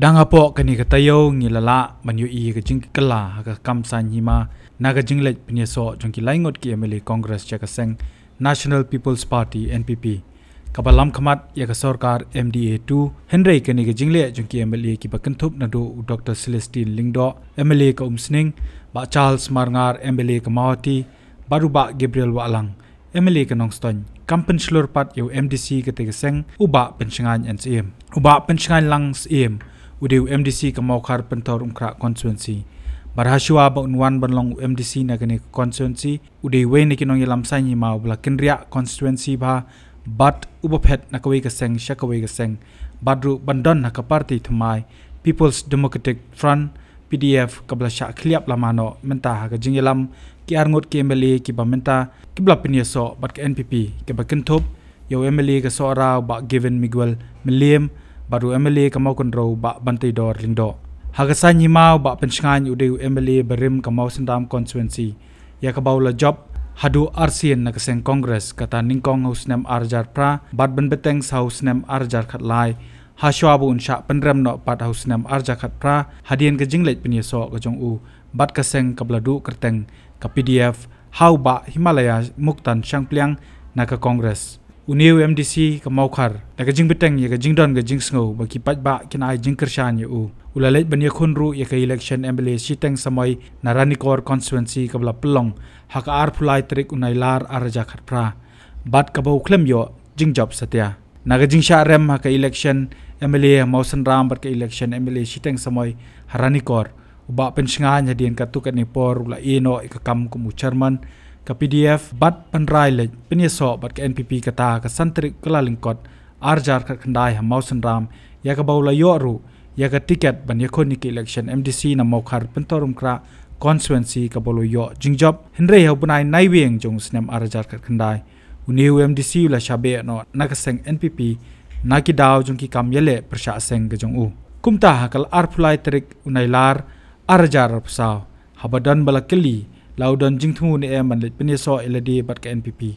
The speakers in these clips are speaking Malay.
Dangapok kani katayo ngilala manyu I ka Jingkylla ka kam Saiñ Hima naga jinglej pinyeso jongki laingot ki MLA Congress cha ka Seng National People's Party NPP kabalam khamat ya ka sarkar MDA2 Henry kani ka jingle jongki MLA ki bakantup na do Dr. Celestine Lingdo MLA ka Umsning ba Charles Marngar MLA ka Mawati baru ba Gabriel Walang MLA ka Nongston Pynshlur pat yu MDC ka te Seng uba penshangan and Syiem uba penshangan lang Syiem udiu MDC ka Mawkhar pentor umkra constituency barhashua ba unwan banlong MDC na kani constituency udiu we ni kinong yalam Saiñ Hima ubla kinria constituency ba bat uba Phet na kawi ka Seng shakawi ka Seng badru bandon na ka party thumai People's Democratic Front PDF kabla sha khliap lamano menta ka Jingkylla ki arngot ki MLA ki ba menta kibla pinyeso bat ka NPP ki ba kintop yo MLA ka sora ba given Miguel Miliam baru MLA kamau kontro ba bantai dor lingdo haga Saiñ Hima ba penshangan udiu MLA berim kamau sendam constituency ya kabau la job hadu RCN na Seng Congress kata ningkong haus nem arjar pra bat ben beteng haus nem arjar khat lai haswa bu unsha penrem no pat haus nem arjar khat pra hadien ke jinglej pinyeso ka jong u bat ka Seng kabladu kerteng ka PDF hau ba Himalaya muktan shangpliang na ka Congress uniu MDC ka Mawkhar na ka jingbeteng ya ka jingdon ka jingsngo ba ki pat ba kinai jingkershan ya u ulalej ban ya khunru ya ka election MLA siteng samai naranikor constituency kabla pelong haka arpulai trik unailar arja khatpra bat ka bau klem yo jingjob satya naga jingsha rem haka election MLA mausan ram bat ka election MLA siteng samai haranikor uba penshangan hadien ka tukat ni por ula ino ka kam kumu chairman ka PDF bat panrai lej pinyeso bat ka NPP kata ka santrik kelalingkot arjar khat khandai ha mausan ram ya ka baula yo ru ya ka ticket ban yakhon ni election MDC na Mawkhar pentorum kra constituency ka bolo yo jingjob henre ha bunai naiweng jong snem arjar khat khandai uniu MDC la shabe no na ka Seng NPP na ki daw jong ki kam yele persha Seng ka jong u kumta hakal arpulai trik unailar arjar psaw habadan balakeli laudon jingthu ni man let pinyeso eladi bat ka NPP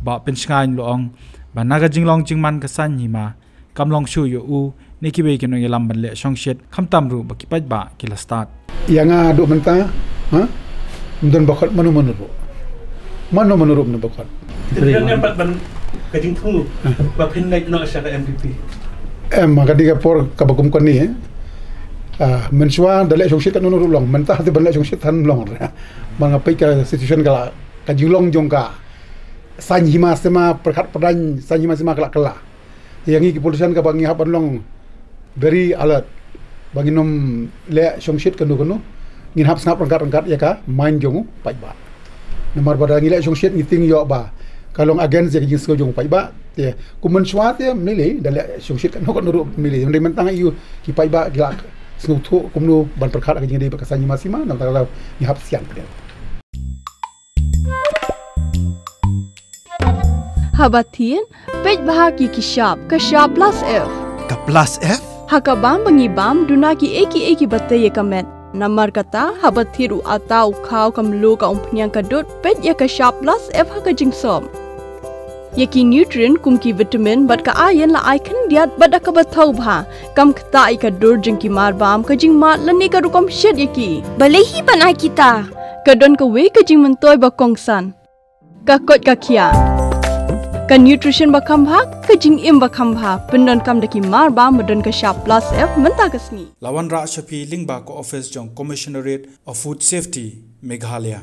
ba penshangan loong ba naga jinglong jingman ka Saiñ Hima kamlong Shuh yo u nikiwe kinong yalam ban le Shongshit khamtam ru ba kipaj ba kila start yang do menta ha mdon bakot manu ru no bakot yang pat ban ka jingthu ba phinai no sa ka MPP magadi ka por kabakum kon ni menswa dale Shongshit kan no long menta hati ban le Shongshit han long mga pika situation kala ka jinglong jong ka Saiñ Hima sema perkat pedan Saiñ Hima sema kala yang ki polisian ka bangi hapan long very alert bangi nom le Shongshit kan no ngin hap snap rangkat ya ka main jong pai ba nomor pada ngile Shongshit ngiting yo ba kalong against ya jing sko jong pai ba te ku menswa te mile dale Shongshit kan no mile ndai mentang yu ki pai ba gila snu thu kumnu ban perkat ka jing dei ba Saiñ Hima sima nam ta ni hap sian pe Habatin, pej bahagi ki sharp plus F. Ka plus F? Hakabam bangibam duna ki eki batte ye kamet. Namar kata habathiru atau khau kamlu ka umpnyang kadut pej ye ka sharp plus F haka jingsom. Ye ki nutrient kum ki vitamin bat ka iron la icon diat bat ka bathau bha kam kta I ka dur jing ki mar bam ka jing mat lani ka rukom shed ye ki. Balehi banai kita. Kadon ka we ka jing mentoy ba kongsan. Ka kot ka kia. Ka nutrition ba khambha ka Ngim ba khambha pendon kam daki mar ba modon ka sharp plus F menta ka sni lawan ra shapi lingba ko office jong commissionerate of food safety Meghalaya